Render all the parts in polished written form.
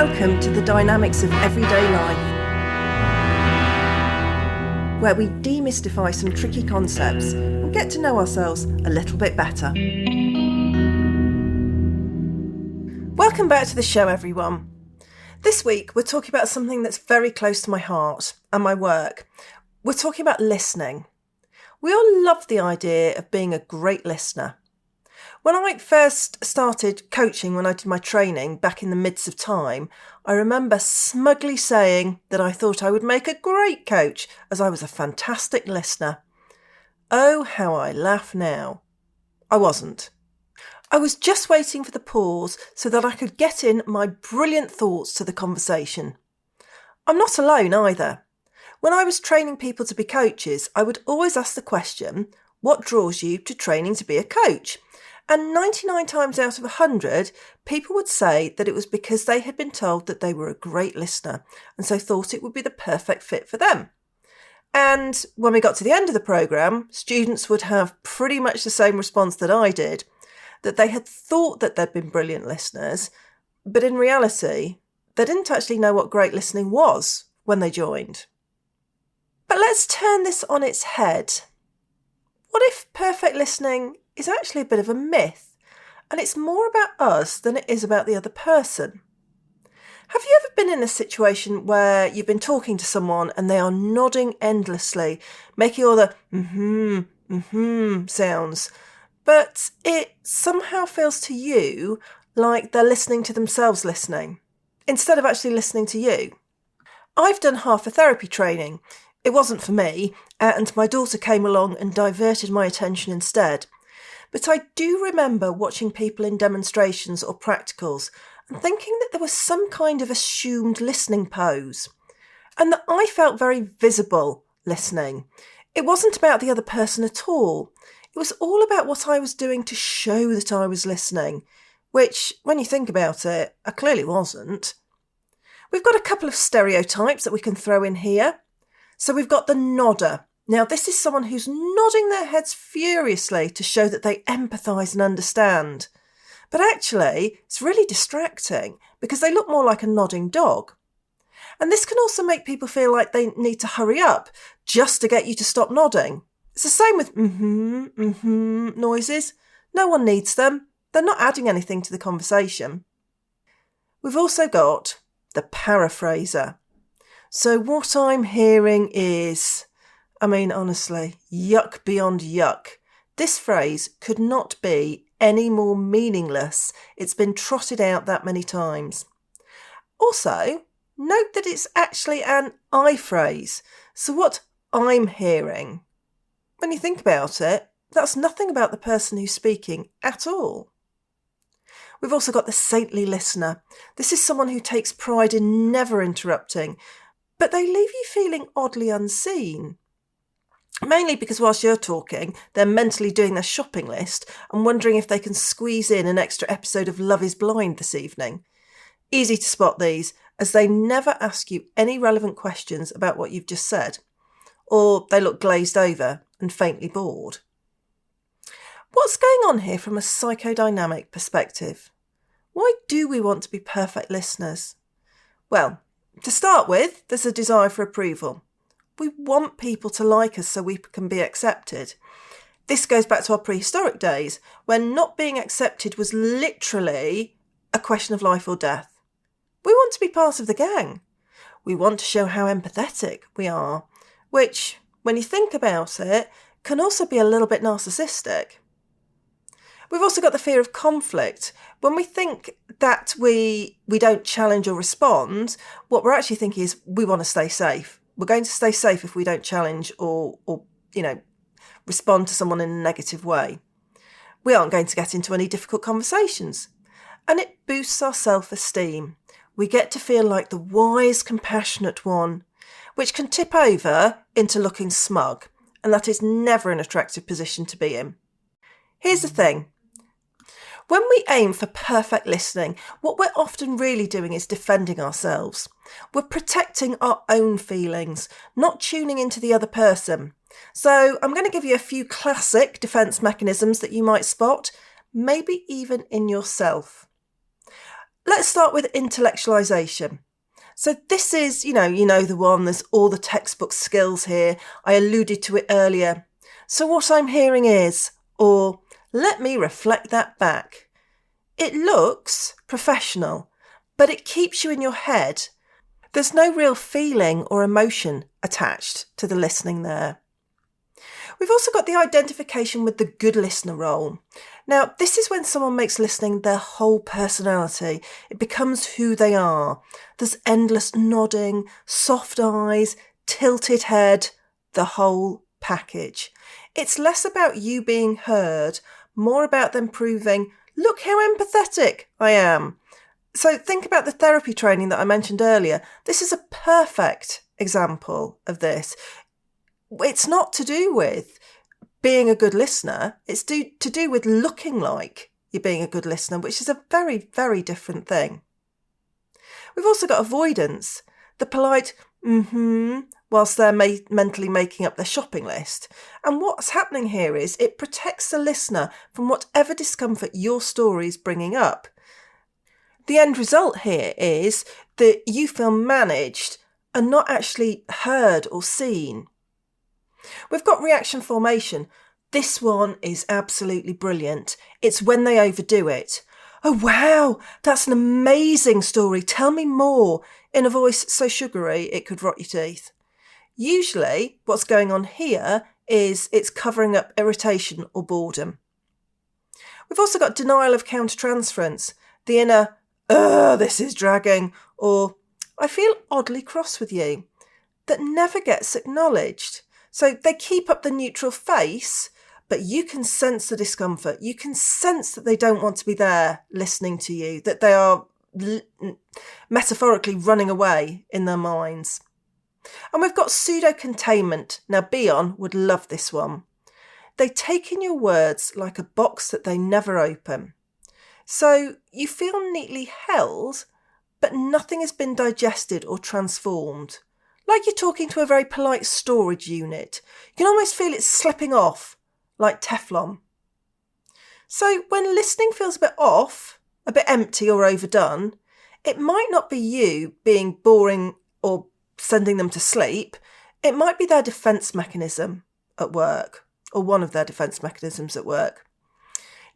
Welcome to the Dynamics of Everyday Life, where we demystify some tricky concepts and get to know ourselves a little bit better. Welcome back to the show, everyone. This week we're talking about something that's very close to my heart and my work. We're talking about listening. We all love the idea of being a great listener. When I first started coaching, when I did my training back in the midst of time, I remember smugly saying that I thought I would make a great coach as I was a fantastic listener. Oh, how I laugh now. I wasn't. I was just waiting for the pause so that I could get in my brilliant thoughts to the conversation. I'm not alone either. When I was training people to be coaches, I would always ask the question, what draws you to training to be a coach? And 99 times out of 100, people would say that it was because they had been told that they were a great listener and so thought it would be the perfect fit for them. And when we got to the end of the programme, students would have pretty much the same response that I did, that they had thought that they'd been brilliant listeners, but in reality, they didn't actually know what great listening was when they joined. But let's turn this on its head. What if perfect listening is actually a bit of a myth, and it's more about us than it is about the other person? Have you ever been in a situation where you've been talking to someone and they are nodding endlessly, making all the sounds, but it somehow feels to you like they're listening to themselves listening, instead of actually listening to you? I've done half a therapy training. It wasn't for me, and my daughter came along and diverted my attention instead. But I do remember watching people in demonstrations or practicals and thinking that there was some kind of assumed listening pose, and that I felt very visible listening. It wasn't about the other person at all. It was all about what I was doing to show that I was listening, which, when you think about it, I clearly wasn't. We've got a couple of stereotypes that we can throw in here. So we've got the nodder. Now, this is someone who's nodding their heads furiously to show that they empathise and understand. But actually, it's really distracting because they look more like a nodding dog. And this can also make people feel like they need to hurry up just to get you to stop nodding. It's the same with noises. No one needs them. They're not adding anything to the conversation. We've also got the paraphraser. So what I'm hearing is, honestly, yuck beyond yuck. This phrase could not be any more meaningless. It's been trotted out that many times. Also, note that it's actually an I phrase. So what I'm hearing, when you think about it, that's nothing about the person who's speaking at all. We've also got the saintly listener. This is someone who takes pride in never interrupting, but they leave you feeling oddly unseen. Mainly because whilst you're talking, they're mentally doing their shopping list and wondering if they can squeeze in an extra episode of Love is Blind this evening. Easy to spot these, as they never ask you any relevant questions about what you've just said, or they look glazed over and faintly bored. What's going on here from a psychodynamic perspective? Why do we want to be perfect listeners? Well, to start with, there's a desire for approval. We want people to like us so we can be accepted. This goes back to our prehistoric days, when not being accepted was literally a question of life or death. We want to be part of the gang. We want to show how empathetic we are, which, when you think about it, can also be a little bit narcissistic. We've also got the fear of conflict. When we think that we don't challenge or respond, what we're actually thinking is we want to stay safe. We're going to stay safe if we don't challenge or respond to someone in a negative way. We aren't going to get into any difficult conversations. And it boosts our self-esteem. We get to feel like the wise, compassionate one, which can tip over into looking smug. And that is never an attractive position to be in. Here's the thing. When we aim for perfect listening, what we're often really doing is defending ourselves. We're protecting our own feelings, not tuning into the other person. So I'm going to give you a few classic defence mechanisms that you might spot, maybe even in yourself. Let's start with intellectualization. So this is, you know the one, there's all the textbook skills here. I alluded to it earlier. So what I'm hearing is, or let me reflect that back. It looks professional, but it keeps you in your head. There's no real feeling or emotion attached to the listening there. We've also got the identification with the good listener role. Now, this is when someone makes listening their whole personality. It becomes who they are. There's endless nodding, soft eyes, tilted head, the whole package. It's less about you being heard, more about them proving, look how empathetic I am. So think about the therapy training that I mentioned earlier. This is a perfect example of this. It's not to do with being a good listener. It's to do with looking like you're being a good listener, which is a very, very different thing. We've also got avoidance, the polite whilst they're mentally making up their shopping list. And what's happening here is it protects the listener from whatever discomfort your story is bringing up. The end result here is that you feel managed and not actually heard or seen. We've got reaction formation. This one is absolutely brilliant. It's when they overdo it. Oh, wow, that's an amazing story. Tell me more, in a voice so sugary it could rot your teeth. Usually, what's going on here is it's covering up irritation or boredom. We've also got denial of countertransference. The inner, this is dragging, or I feel oddly cross with you, that never gets acknowledged. So they keep up the neutral face, but you can sense the discomfort. You can sense that they don't want to be there listening to you, that they are metaphorically running away in their minds. And we've got pseudo-containment. Now, Bion would love this one. They take in your words like a box that they never open. So you feel neatly held, but nothing has been digested or transformed. Like you're talking to a very polite storage unit. You can almost feel it slipping off, like Teflon. So when listening feels a bit off, a bit empty or overdone, it might not be you being boring or sending them to sleep. It might be their defence mechanism at work, or one of their defence mechanisms at work.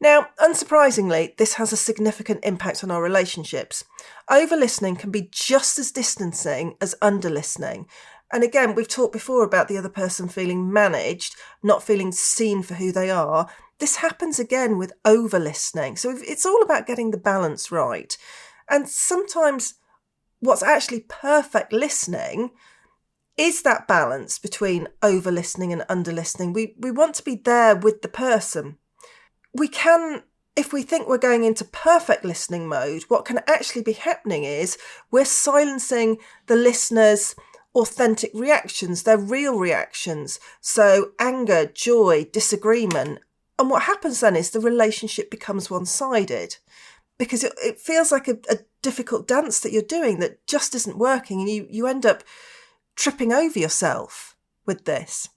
Now, unsurprisingly, this has a significant impact on our relationships. Over-listening can be just as distancing as under-listening. And again, we've talked before about the other person feeling managed, not feeling seen for who they are. This happens again with over-listening. So it's all about getting the balance right. And sometimes what's actually perfect listening is that balance between over-listening and under-listening. We want to be there with the person. We can, if we think we're going into perfect listening mode, what can actually be happening is we're silencing the listener's authentic reactions, their real reactions. So anger, joy, disagreement. And what happens then is the relationship becomes one-sided because it feels like a difficult dance that you're doing that just isn't working, and you end up tripping over yourself with this.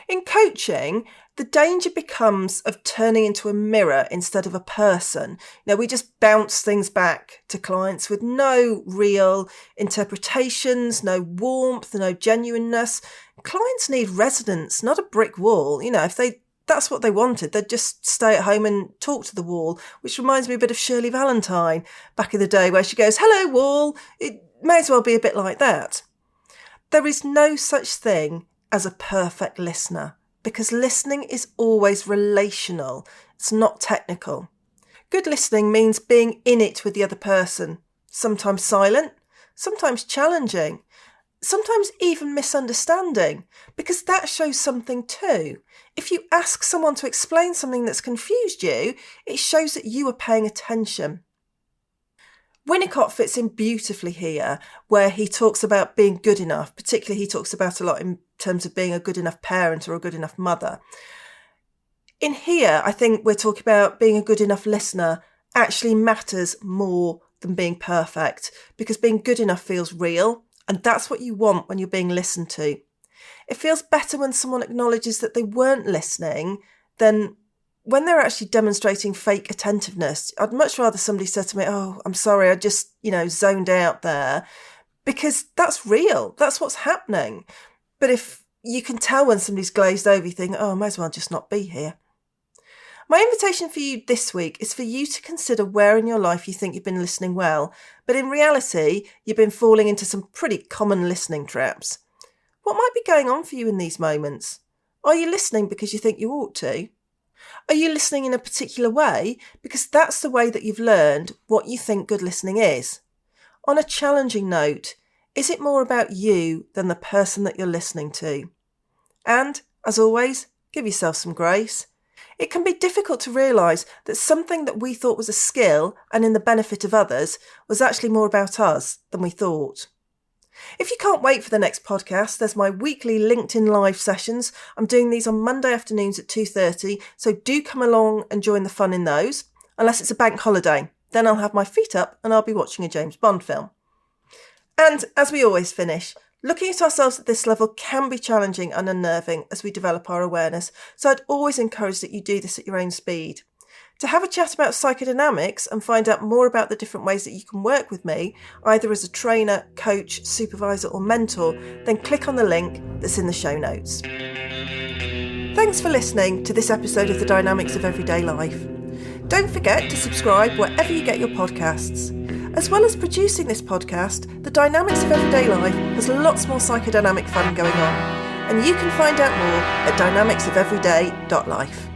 In coaching, the danger becomes of turning into a mirror instead of a person. We just bounce things back to clients with no real interpretations, no warmth, no genuineness. Clients need resonance, not a brick wall. If that's what they wanted, they'd just stay at home and talk to the wall, which reminds me a bit of Shirley Valentine back in the day where she goes, "Hello, wall." It may as well be a bit like that. There is no such thing as a perfect listener, because listening is always relational. It's not technical. Good listening means being in it with the other person, sometimes silent, sometimes challenging, sometimes even misunderstanding, because that shows something too. If you ask someone to explain something that's confused you, it shows that you are paying attention. Winnicott fits in beautifully here, where he talks about being good enough. Particularly, he talks about a lot in terms of being a good enough parent or a good enough mother. In here, I think we're talking about being a good enough listener actually matters more than being perfect, because being good enough feels real, and that's what you want when you're being listened to. It feels better when someone acknowledges that they weren't listening than when they're actually demonstrating fake attentiveness, I'd much rather somebody said to me, "Oh, I'm sorry, I just, zoned out there," because that's real. That's what's happening. But if you can tell when somebody's glazed over, you think, "Oh, I might as well just not be here." My invitation for you this week is for you to consider where in your life you think you've been listening well, but in reality, you've been falling into some pretty common listening traps. What might be going on for you in these moments? Are you listening because you think you ought to? Are you listening in a particular way because that's the way that you've learned what you think good listening is? On a challenging note, is it more about you than the person that you're listening to? And, as always, give yourself some grace. It can be difficult to realise that something that we thought was a skill and in the benefit of others was actually more about us than we thought. If you can't wait for the next podcast, there's my weekly LinkedIn live sessions. I'm doing these on Monday afternoons at 2:30, so do come along and join the fun in those, unless it's a bank holiday. Then I'll have my feet up and I'll be watching a James Bond film. And as we always finish, looking at ourselves at this level can be challenging and unnerving as we develop our awareness, so I'd always encourage that you do this at your own speed. To have a chat about psychodynamics and find out more about the different ways that you can work with me, either as a trainer, coach, supervisor or mentor, then click on the link that's in the show notes. Thanks for listening to this episode of The Dynamics of Everyday Life. Don't forget to subscribe wherever you get your podcasts. As well as producing this podcast, The Dynamics of Everyday Life has lots more psychodynamic fun going on, and you can find out more at dynamicsofeveryday.life.